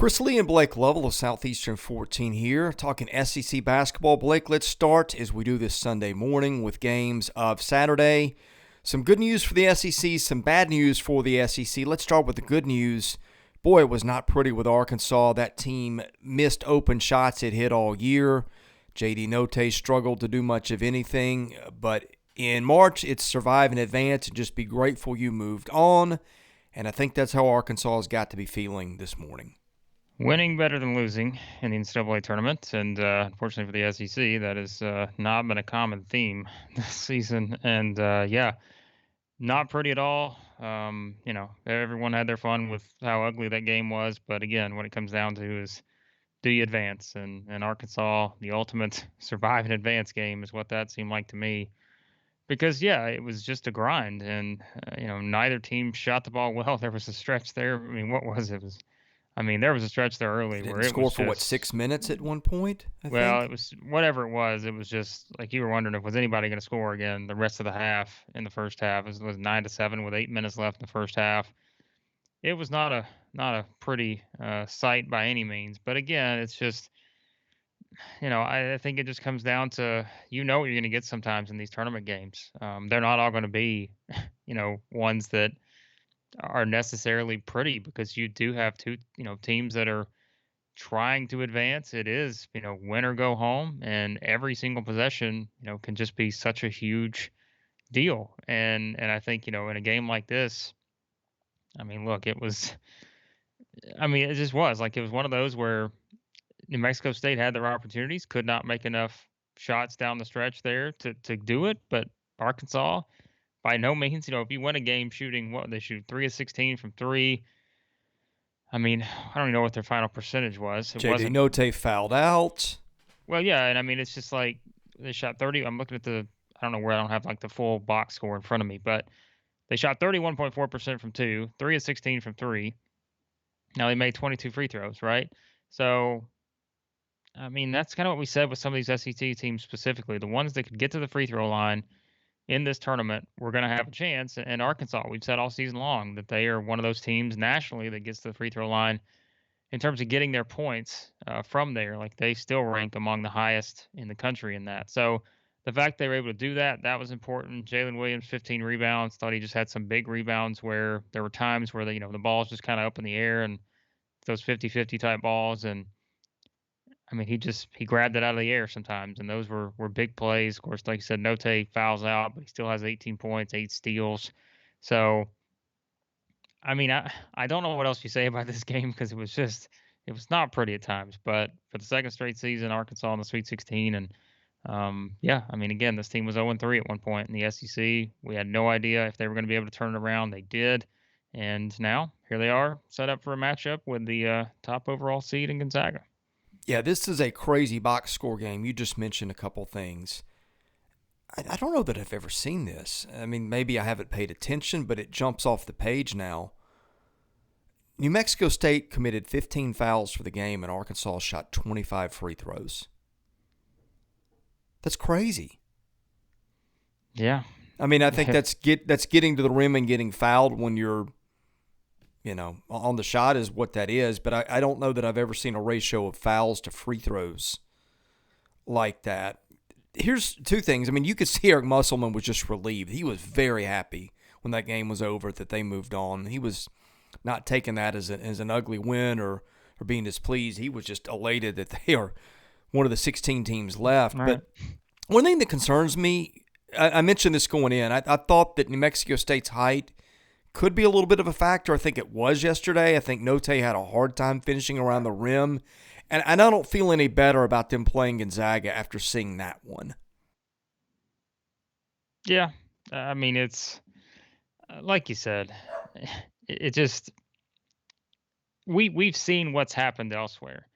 Chris Lee and Blake Lovell of Southeastern 14 here, talking SEC basketball. Blake, let's start as we do this Sunday morning with games of Saturday. Some good news for the SEC, some bad news for the SEC. Let's start with the good news. Boy, it was not pretty with Arkansas. That team missed open shots it hit all year. J.D. Notae struggled to do much of anything, but in March, it's survive and advance and just be grateful you moved on. And I think that's how Arkansas has got to be feeling this morning. Winning better than losing in the NCAA tournament, and unfortunately for the SEC, that has not been a common theme this season. And not pretty at all. Everyone had their fun with how ugly that game was, but again, what it comes down to is, do you advance? And Arkansas, the ultimate survive and advance game is what that seemed like to me. Because it was just a grind, and neither team shot the ball well. There was a stretch there. I mean, what was it? There was a stretch there They early where didn't it score was for, just 6 minutes at one point, I well, think? it was whatever it was. It was just like you were wondering if was anybody going to score again the rest of the half in the first half. It was 9-7 with 8 minutes left in the first half. It was not a pretty sight by any means. But again, it's just I think it just comes down to what you're going to get sometimes in these tournament games. They're not all going to be ones that are necessarily pretty because you do have two teams that are trying to advance. It is, win or go home, and every single possession, can just be such a huge deal. And I think, in a game like this, look, it just was like it was one of those where New Mexico State had their opportunities, could not make enough shots down the stretch there to do it, but Arkansas, by no means, if you win a game shooting what they shoot 3 of 16 from 3. I don't even know what their final percentage was. It J.D. wasn't. Notae fouled out. Well, yeah, and it's just like they shot 30. I'm looking at I don't know where I don't have like the full box score in front of me, but they shot 31.4% from 2, 3 of 16 from 3. Now they made 22 free throws, right? So, that's kind of what we said with some of these SEC teams specifically. The ones that could get to the free throw line in this tournament were going to have a chance. And Arkansas, we've said all season long that they are one of those teams nationally that gets to the free throw line in terms of getting their points from there. Like they still rank among the highest in the country in that. So the fact they were able to do that, that was important. Jalen Williams, 15 rebounds. Thought he just had some big rebounds where there were times where the ball's just kind of up in the air and those 50-50 type balls. And he grabbed it out of the air sometimes, and those were big plays. Of course, like you said, Notae fouls out, but he still has 18 points, 8 steals. So I don't know what else you say about this game because it was not pretty at times. But for the second straight season, Arkansas in the Sweet 16, and again, this team was 0-3 at one point in the SEC. We had no idea if they were going to be able to turn it around. They did, and now here they are, set up for a matchup with the top overall seed in Gonzaga. Yeah, this is a crazy box score game. You just mentioned a couple things. I don't know that I've ever seen this. Maybe I haven't paid attention, but it jumps off the page now. New Mexico State committed 15 fouls for the game, and Arkansas shot 25 free throws. That's crazy. Yeah. I think that's getting to the rim and getting fouled when you're, on the shot is what that is. But I don't know that I've ever seen a ratio of fouls to free throws like that. Here's two things. You could see Eric Musselman was just relieved. He was very happy when that game was over that they moved on. He was not taking that as an ugly win or being displeased. He was just elated that they are one of the 16 teams left. Right. But one thing that concerns me, I mentioned this going in, I thought that New Mexico State's height could be a little bit of a factor. I think it was yesterday. I think Notae had a hard time finishing around the rim. And I don't feel any better about them playing Gonzaga after seeing that one. Yeah. It's like you said, it just we've seen what's happened elsewhere.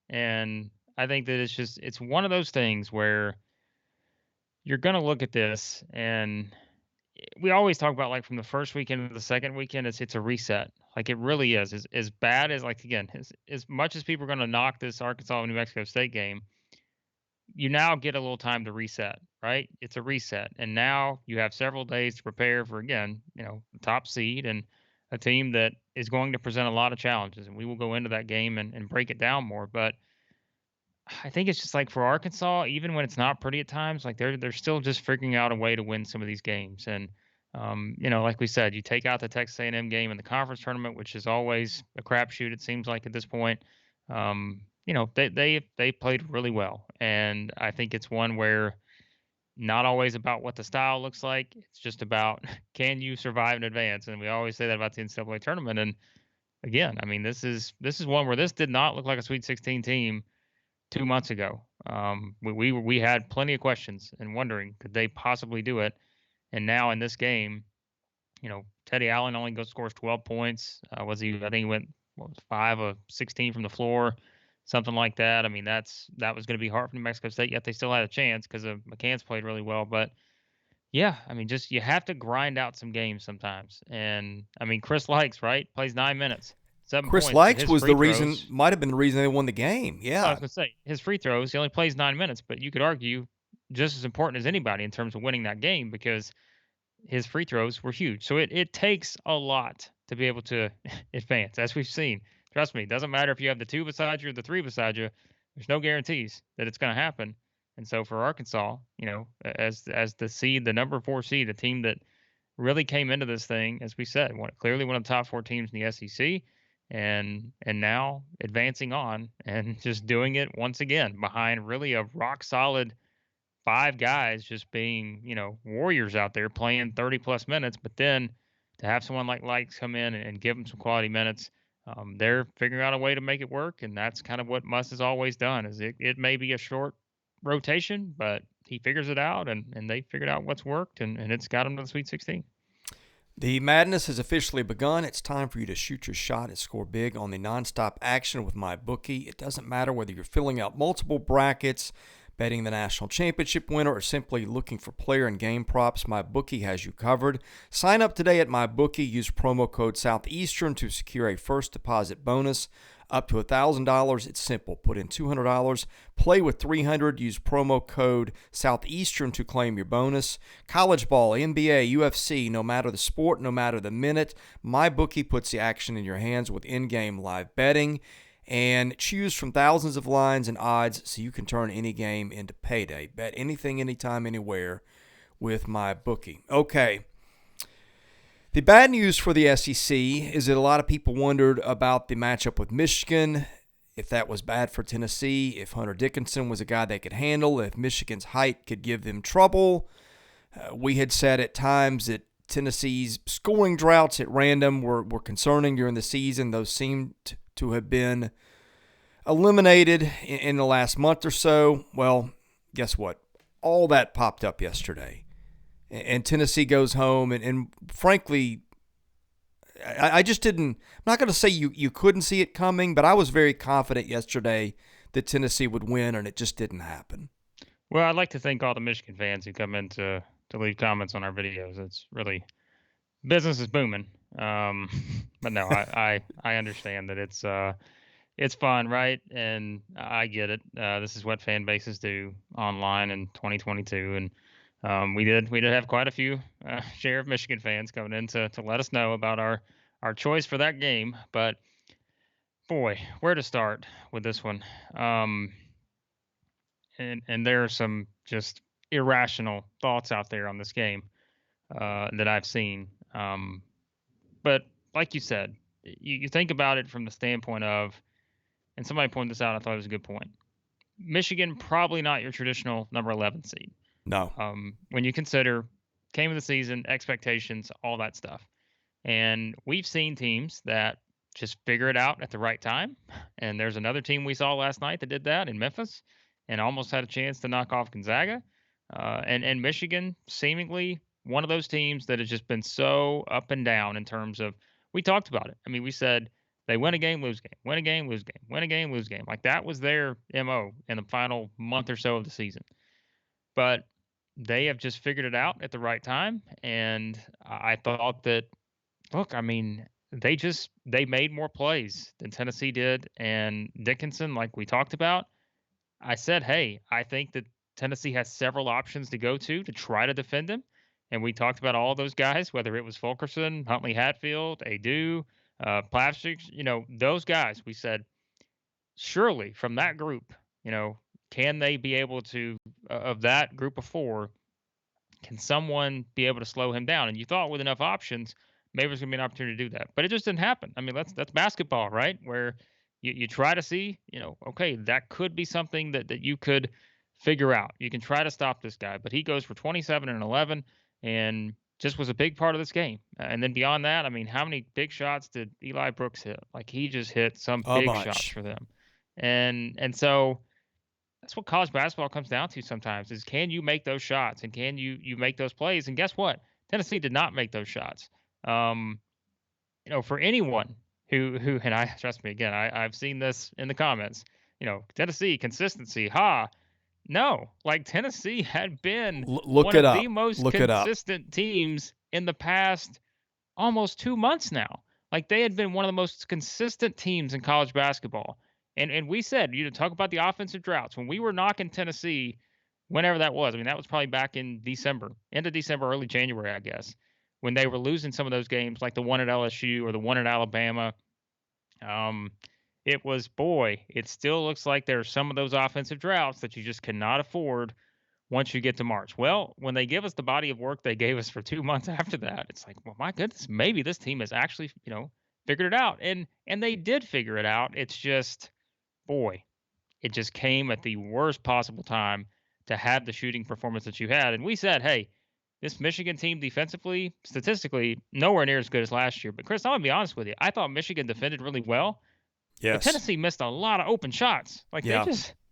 And I think that it's one of those things where you're going to look at this, and we always talk about like from the first weekend to the second weekend, it's a reset. Like it really is. As bad as like again, as much as people are going to knock this Arkansas and New Mexico State game, you now get a little time to reset, right? It's a reset, and now you have several days to prepare for again, the top seed, and a team that is going to present a lot of challenges, and we will go into that game and break it down more. But I think it's just like for Arkansas, even when it's not pretty at times, like they're still just figuring out a way to win some of these games. And like we said, you take out the Texas A&M game in the conference tournament, which is always a crapshoot. It seems like at this point, they played really well, and I think it's one where not always about what the style looks like. It's just about can you survive in advance, and we always say that about the NCAA tournament. And again, I mean, this is one where this did not look like a Sweet 16 team 2 months ago. We had plenty of questions and wondering could they possibly do it. And now in this game, Teddy Allen only scores 12 points. Was he? I think he went 5 of 16 from the floor, something like that. I mean, that was going to be hard for New Mexico State. Yet they still had a chance because McCann's played really well. But yeah, I mean, just you have to grind out some games sometimes. And I mean, Chris Likes plays 9 minutes. 7 Chris points, but Likes his was free the reason, throws, might have been the reason they won the game. I Yeah. was gonna say his free throws. He only plays 9 minutes, but you could argue just as important as anybody in terms of winning that game because his free throws were huge. So it takes a lot to be able to advance, as we've seen. Trust me, it doesn't matter if you have the 2 beside you or the 3 beside you. There's no guarantees that it's going to happen. And so for Arkansas, as the seed, the number 4 seed, a team that really came into this thing, as we said, clearly one of the top 4 teams in the SEC, and now advancing on and just doing it once again behind really a rock solid 5 guys just being, warriors out there playing 30 plus minutes. But then to have someone like Likes come in and give them some quality minutes, they're figuring out a way to make it work. And that's kind of what Muss has always done is it may be a short rotation, but he figures it out and they figured out what's worked and it's got them to the Sweet 16. The madness has officially begun. It's time for you to shoot your shot and score big on the nonstop action with MyBookie. It doesn't matter whether you're filling out multiple brackets, betting the national championship winner, or simply looking for player and game props. MyBookie has you covered. Sign up today at MyBookie. Use promo code Southeastern to secure a first deposit bonus up to $1,000. It's simple. Put in $200. Play with $300. Use promo code Southeastern to claim your bonus. College ball, NBA, UFC, no matter the sport, no matter the minute, MyBookie puts the action in your hands with in-game live betting. And choose from thousands of lines and odds so you can turn any game into payday. Bet anything, anytime, anywhere with MyBookie. Okay. The bad news for the SEC is that a lot of people wondered about the matchup with Michigan, if that was bad for Tennessee, if Hunter Dickinson was a guy they could handle, if Michigan's height could give them trouble. We had said at times that Tennessee's scoring droughts at random were concerning during the season. Those seemed to have been eliminated in the last month or so. Well, guess what? All that popped up yesterday. And Tennessee goes home, and frankly, I just didn't – I'm not going to say you couldn't see it coming, but I was very confident yesterday that Tennessee would win, and it just didn't happen. Well, I'd like to thank all the Michigan fans who come in to leave comments on our videos. It's really – business is booming. But no, I understand that it's fun, right? And I get it. This is what fan bases do online in 2022, and we did have quite a few share of Michigan fans coming in to let us know about our choice for that game. But boy, where to start with this one? And there are some just irrational thoughts out there on this game that I've seen. But like you said, you think about it from the standpoint of, and somebody pointed this out, I thought it was a good point. Michigan, probably not your traditional number 11 seed. No. When you consider game of the season, expectations, all that stuff. And we've seen teams that just figure it out at the right time. And there's another team we saw last night that did that in Memphis and almost had a chance to knock off Gonzaga. And Michigan, seemingly one of those teams that has just been so up and down in terms of, we talked about it. I mean, we said they win a game, lose game, win a game, lose game, win a game, lose game. Like that was their MO in the final month or so of the season. But they have just figured it out at the right time. And I thought that, look, I mean, they made more plays than Tennessee did. And Dickinson, like we talked about, I said, hey, I think that Tennessee has several options to go to try to defend him. And we talked about all those guys, whether it was Fulkerson, Huntley Hatfield, Adu, Plastics, those guys. We said, surely from that group, you know, can they be able to, of that group of four, can someone be able to slow him down? And you thought with enough options, maybe there's gonna be an opportunity to do that. But it just didn't happen. I mean, that's basketball, right? Where you try to see, okay, that could be something that you could figure out. You can try to stop this guy, but he goes for 27 and 11 and just was a big part of this game. And then beyond that, I mean, how many big shots did Eli Brooks hit? Like he just hit some A big shots bunch. for them. And so that's what college basketball comes down to sometimes is can you make those shots and can you make those plays? And guess what? Tennessee did not make those shots. Um, for anyone who and I trust me again, I've seen this in the comments. Tennessee consistency, no, like Tennessee had been Look one it of the up. most Look it up. consistent teams in the past almost 2 months now. Like they had been one of the most consistent teams in college basketball. And we said, talk about the offensive droughts. When we were knocking Tennessee, whenever that was, I mean, that was probably back in December, end of December, early January, I guess, when they were losing some of those games, like the one at LSU or the one at Alabama. Um, it was, boy, it still looks like there's some of those offensive droughts that you just cannot afford once you get to March. Well, when they give us the body of work they gave us for 2 months after that, it's like, well, my goodness, maybe this team has actually, figured it out. And they did figure it out. It's just, boy, it just came at the worst possible time to have the shooting performance that you had. And we said, hey, this Michigan team defensively, statistically, nowhere near as good as last year. But Chris, I'm gonna be honest with you. I thought Michigan defended really well, but Yes. Tennessee missed a lot of open shots. Like Yeah.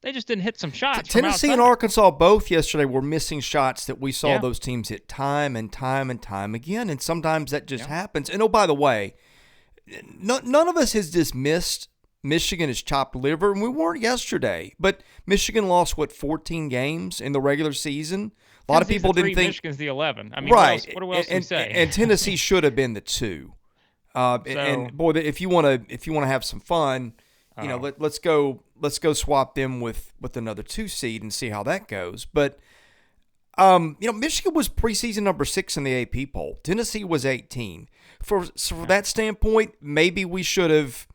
they just didn't hit some shots from Tennessee and outside. Arkansas both yesterday were missing shots that we saw Yeah. those teams hit time and time and time again. And sometimes that just Yeah. happens. And oh, by the way, none of us has dismissed Michigan as chopped liver, and we weren't yesterday. But Michigan lost, 14 games in the regular season? A lot of Tennessee's people the didn't 3, think. Michigan's the 11. I mean, Right. what else do we say? And Tennessee should have been the 2. So, And boy, if you want to have some fun, let's go swap them with another 2 seed and see how that goes. But Michigan was preseason number 6 in the AP poll. Tennessee was 18. From that standpoint, maybe we should have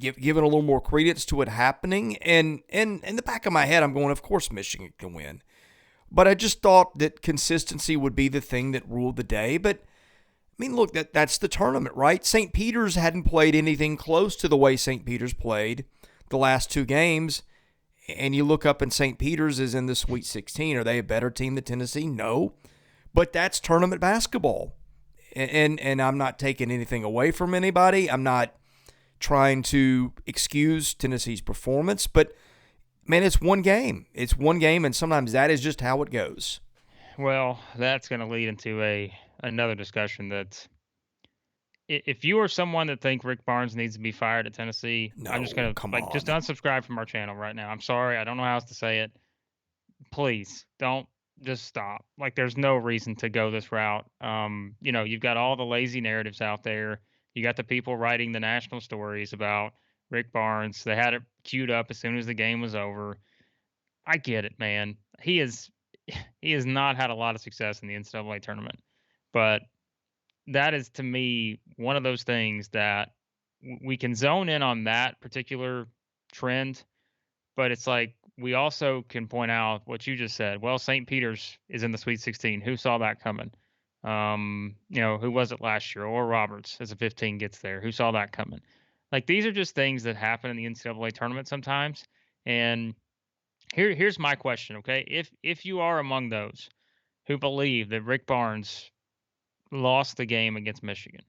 given a little more credence to it happening. And in the back of my head, I'm going, of course Michigan can win. But I just thought that consistency would be the thing that ruled the day. But I mean, look, that's the tournament, right? St. Peter's hadn't played anything close to the way St. Peter's played the last 2 games. And you look up and St. Peter's is in the Sweet 16. Are they a better team than Tennessee? No. But that's tournament basketball. And I'm not taking anything away from anybody. I'm not trying to excuse Tennessee's performance. But, man, it's one game. It's one game, and sometimes that is just how it goes. well, that's going to lead into another discussion that if you are someone that think Rick Barnes needs to be fired at Tennessee, I'm just No, going come to just on. unsubscribe from our channel right now. I'm sorry. I don't know how else to say it. Please don't just stop. Like there's no reason to go this route. You've got all the lazy narratives out there. You got the people writing the national stories about Rick Barnes. They had it queued up as soon as the game was over. I get it, man. He has not had a lot of success in the NCAA tournament, but that is to me one of those things that we can zone in on that particular trend, but it's like we also can point out what you just said. Well, St. Peter's is in the Sweet 16. Who saw that coming? Who was it last year? Or Roberts as a 15 gets there. Who saw that coming? Like these are just things that happen in the NCAA tournament sometimes. And here's my question, okay? If you are among those who believe that Rick Barnes lost the game against Michigan.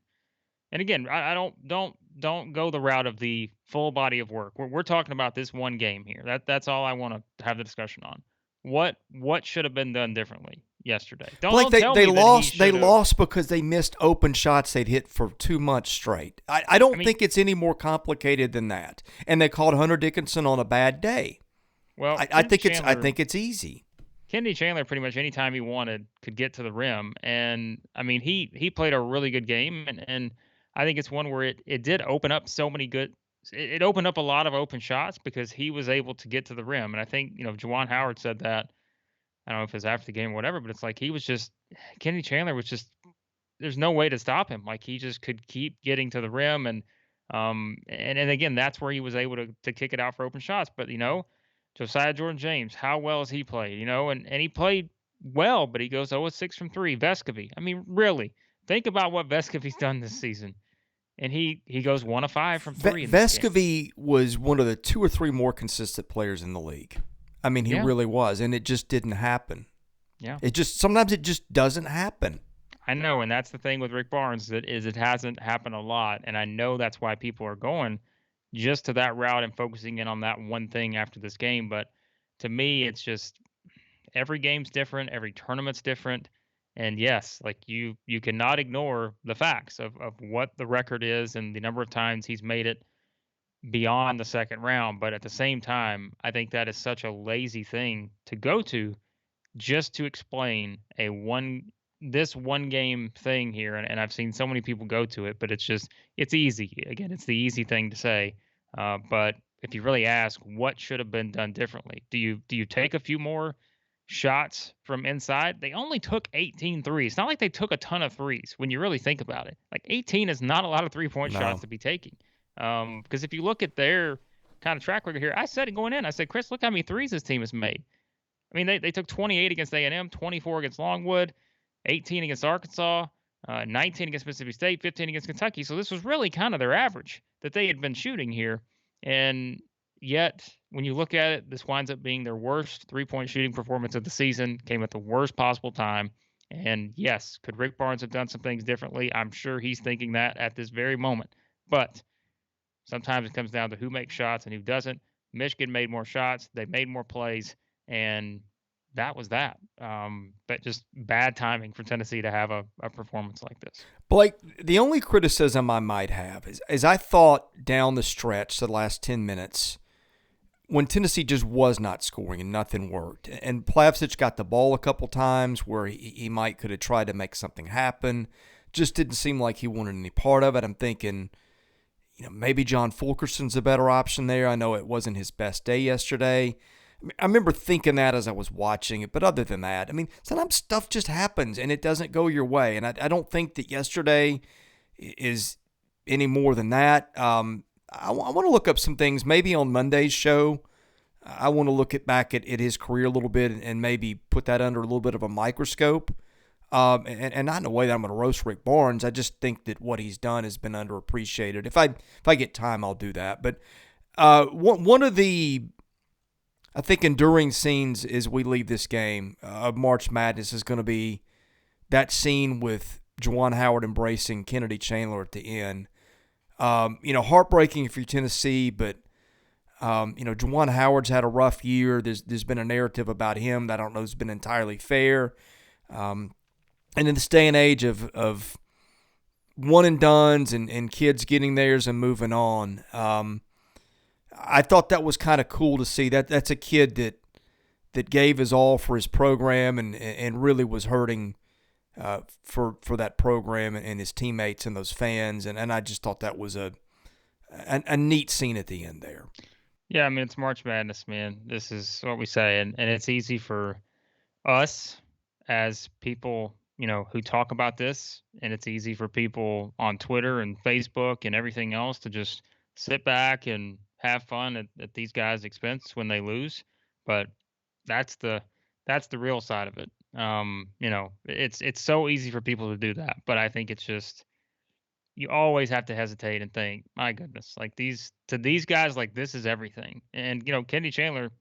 And again, I don't go the route of the full body of work. We're talking about this one game here. That's all I want to have the discussion on. What should have been done differently yesterday? Blake, Don't tell they me that he lost. They should have. lost because they missed open shots they'd hit for 2 months straight. I don't I mean, think it's any more complicated than that. And they called Hunter Dickinson on a bad day. well, I think it's easy. Kennedy Chandler pretty much anytime he wanted could get to the rim, and I mean he played a really good game, and I think it's one where it did open up so many good. It opened up a lot of open shots because he was able to get to the rim, and I think Juwan Howard said that I don't know if it's after the game or whatever, but it's like Kenny Chandler was just there's no way to stop him. Like he just could keep getting to the rim and again that's where he was able to kick it out for open shots. But Josiah Jordan James, how well has he played? And he played well, but he goes 0 of 6 from three. Vescovy. I mean, really, think about what Vescovy's done this season. And he goes 1 of 5 from three in this game. Vescovy was one of the 2 or 3 more consistent players in the league. I mean, he Yeah. really was, and it just didn't happen. Yeah. Sometimes it just doesn't happen. I know, and that's the thing with Rick Barnes it hasn't happened a lot, and I know that's why people are going just to that route and focusing in on that one thing after this game. But to me, it's just every game's different, every tournament's different, and yes, like you cannot ignore the facts of what the record is and the number of times he's made it beyond the second round. But at the same time, I think that is such a lazy thing to go to just to explain this one game thing here. And I've seen so many people go to it, but it's easy. Again, it's the easy thing to say. But if you really ask what should have been done differently, do you take a few more shots from inside? They only took 18 threes. It's not like they took a ton of threes when you really think about it. Like 18 is not a lot of 3-point No. shots to be taking. Because if you look at their kind of track record here, I said it going in. I said, Chris, look how many threes this team has made. I mean, they took 28 against A&M, 24 against Longwood, 18 against Arkansas, 19 against Mississippi State, 15 against Kentucky. So this was really kind of their average that they had been shooting here. And yet, when you look at it, this winds up being their worst 3-point shooting performance of the season, came at the worst possible time. And yes, could Rick Barnes have done some things differently? I'm sure he's thinking that at this very moment. But sometimes it comes down to who makes shots and who doesn't. Michigan made more shots. They made more plays. And that was that. But just bad timing for Tennessee to have a performance like this. Blake, the only criticism I might have is I thought down the stretch, the last 10 minutes, when Tennessee just was not scoring and nothing worked, and Plavsic got the ball a couple times where he could have tried to make something happen, just didn't seem like he wanted any part of it. I'm thinking, maybe John Fulkerson's a better option there. I know it wasn't his best day yesterday. I remember thinking that as I was watching it, but other than that, I mean, sometimes stuff just happens and it doesn't go your way, and I don't think that yesterday is any more than that. I want to look up some things maybe on Monday's show. I want to look back at his career a little bit and maybe put that under a little bit of a microscope. And not in a way that I'm going to roast Rick Barnes. I just think that what he's done has been underappreciated. If I get time, I'll do that. But one of the, I think, enduring scenes as we leave this game of March Madness is going to be that scene with Juwan Howard embracing Kennedy Chandler at the end. Heartbreaking for Tennessee, but Juwan Howard's had a rough year. There's been a narrative about him that I don't know has been entirely fair. And in this day and age of one and dones and kids getting theirs and moving on, I thought that was kind of cool to see. That's a kid that gave his all for his program and really was hurting for that program and his teammates and those fans. And I just thought that was a neat scene at the end there. Yeah, I mean, it's March Madness, man. This is what we say. And it's easy for us as people, who talk about this. And it's easy for people on Twitter and Facebook and everything else to just sit back and have fun at these guys' expense when they lose. But that's the real side of it. It's so easy for people to do that. But I think it's just, you always have to hesitate and think, my goodness, like these guys, like this is everything. And, Kenny Chandler,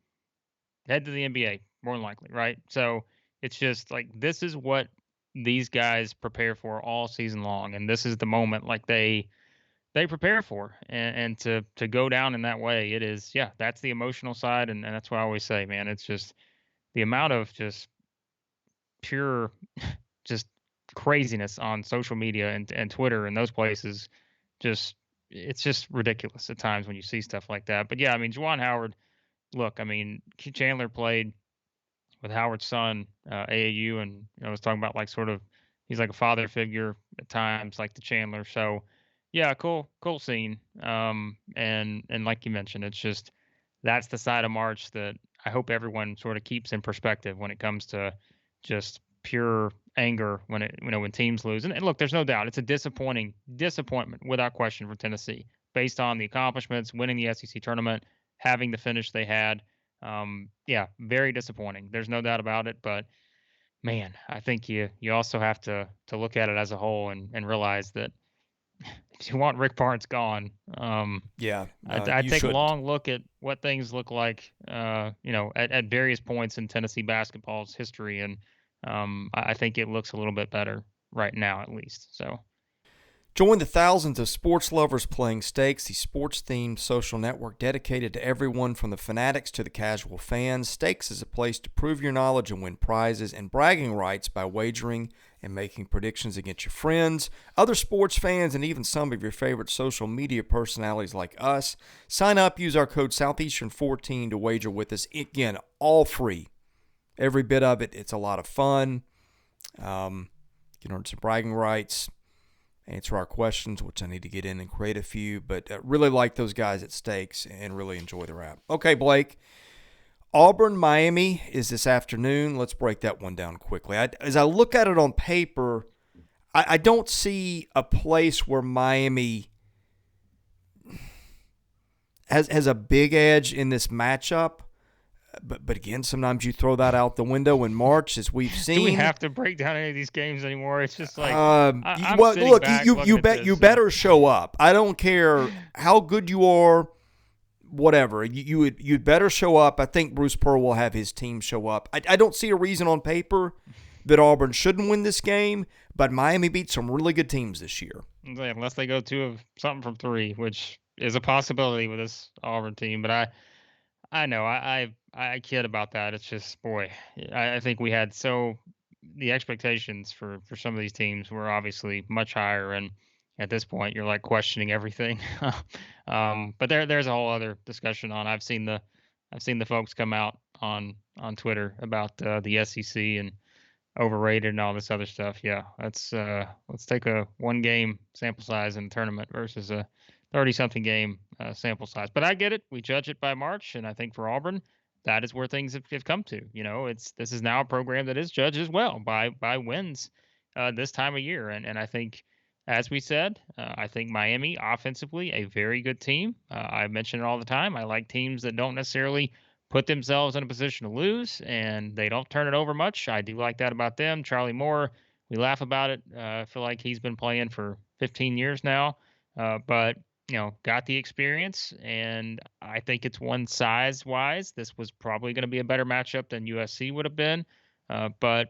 head to the NBA, more than likely, right? So it's just like, this is what these guys prepare for all season long. And this is the moment like they prepare for, and to go down in that way, it is, yeah, that's the emotional side. And that's what I always say, man, it's just the amount of just pure, just craziness on social media and Twitter and those places. It's just ridiculous at times when you see stuff like that. But yeah, I mean, Juwan Howard, look, I mean, Chandler played with Howard's son, AAU, and I was talking about like sort of he's like a father figure at times, like the Chandler. So yeah, cool scene. And like you mentioned, it's just that's the side of March that I hope everyone sort of keeps in perspective when it comes to just pure anger when teams lose. And look, there's no doubt it's a disappointment without question for Tennessee based on the accomplishments, winning the SEC tournament, having the finish they had. Yeah, very disappointing. There's no doubt about it. But man, I think you also have to look at it as a whole and realize that if you want Rick Barnes gone, Yeah, I you take a shouldn't. long look at what things look like, at various points in Tennessee basketball's history, and I think it looks a little bit better right now, at least. So Join the thousands of sports lovers playing Stakes, the sports-themed social network dedicated to everyone from the fanatics to the casual fans. Stakes is a place to prove your knowledge and win prizes and bragging rights by wagering and making predictions against your friends, other sports fans, and even some of your favorite social media personalities like us. Sign up, use our code Southeastern14 to wager with us. Again, all free. Every bit of it. It's a lot of fun. You can earn some bragging rights, answer our questions, which I need to get in and create a few, but really like those guys at Stakes and really enjoy their app. Okay, Blake, Auburn, Miami is this afternoon. Let's break that one down quickly. As I look at it on paper, I don't see a place where Miami has a big edge in this matchup. But again, sometimes you throw that out the window in March, as we've seen. do we have to break down any of these games anymore? It's just like I'm well, sitting look, back you looking at bet this you and better show up. I don't care how good you are, whatever. You'd better show up. I think Bruce Pearl will have his team show up. I don't see a reason on paper that Auburn shouldn't win this game, but Miami beat some really good teams this year. unless they go two of something from three, which is a possibility with this Auburn team. But I know I kid about that. It's just boy, I think we had the expectations for some of these teams were obviously much higher, and at this point you're like questioning everything. But there's a whole other discussion on. I've seen the folks come out on Twitter about the SEC and overrated and all this other stuff. Yeah, let's take a one game sample size in the tournament versus a 30 something game sample size. But I get it. We judge it by March, and I think for Auburn, that is where things have come to. This is now a program that is judged as well by wins this time of year, and I think. As we said, I think Miami offensively a very good team. I mention it all the time. I like teams that don't necessarily put themselves in a position to lose and they don't turn it over much. I do like that about them. Charlie Moore, we laugh about it. I feel like he's been playing for 15 years now, but got the experience, and I think it's one size wise. This was probably going to be a better matchup than USC would have been, but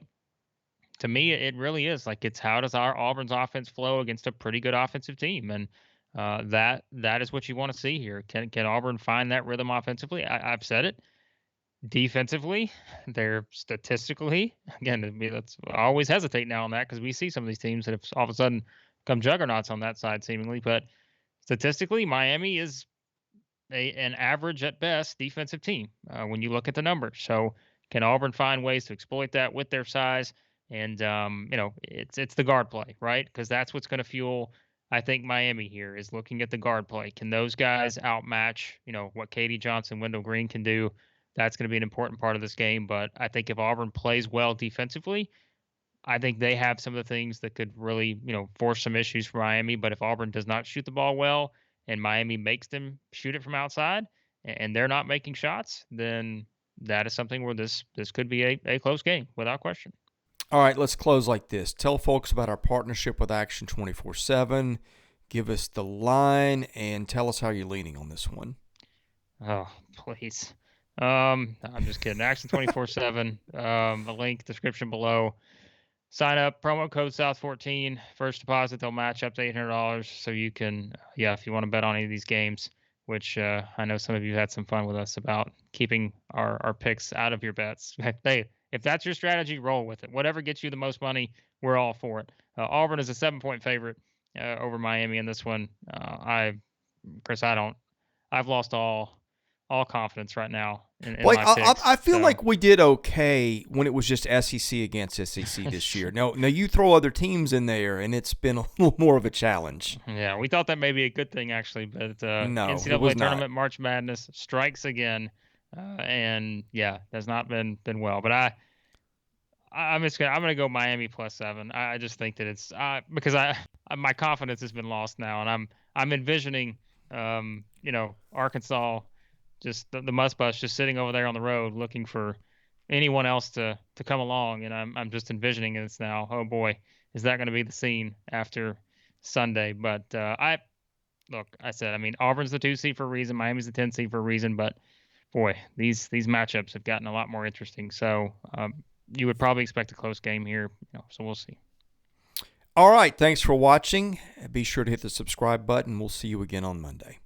to me, it really is like it's how does our Auburn's offense flow against a pretty good offensive team, and that is what you want to see here. Can Auburn find that rhythm offensively? I've said it. Defensively, they're statistically, again, let's always hesitate now on that because we see some of these teams that have all of a sudden come juggernauts on that side seemingly. But statistically, Miami is an average at best defensive team when you look at the numbers. So can Auburn find ways to exploit that with their size? And it's the guard play, right? Because that's what's going to fuel. I think Miami here is looking at the guard play. Can those guys outmatch, what Katie Johnson, Wendell Green can do? That's going to be an important part of this game. But I think if Auburn plays well defensively, I think they have some of the things that could really, force some issues for Miami. But if Auburn does not shoot the ball well and Miami makes them shoot it from outside and they're not making shots, then that is something where this could be a close game without question. All right, let's close like this. Tell folks about our partnership with Action 24/7. Give us the line and tell us how you're leaning on this one. Oh, please. I'm just kidding. Action 24/7. A link description below. Sign up, promo code South14. First deposit, they'll match up to $800. So you can, if you want to bet on any of these games, which I know some of you had some fun with us about keeping our picks out of your bets. Hey, if that's your strategy, roll with it. Whatever gets you the most money, we're all for it. Auburn is a 7-point favorite over Miami in this one. Chris, I've lost all confidence right now in Blake, my picks. I feel like we did okay when it was just SEC against SEC this year. Now you throw other teams in there, and it's been a little more of a challenge. Yeah, we thought that may be a good thing, actually, but No, it NCAA was tournament not. March Madness strikes again. and yeah, has not been well. But I'm gonna go Miami +7. I just think that it's because my confidence has been lost now, and I'm envisioning Arkansas, just the Must Bus just sitting over there on the road looking for anyone else to come along, and I'm just envisioning this now. Oh boy, is that going to be the scene after Sunday? But I said, I mean, Auburn's the 2 seed for a reason, Miami's the 10 seed for a reason, but boy, these matchups have gotten a lot more interesting. So you would probably expect a close game here, so we'll see. All right, thanks for watching. Be sure to hit the subscribe button. We'll see you again on Monday.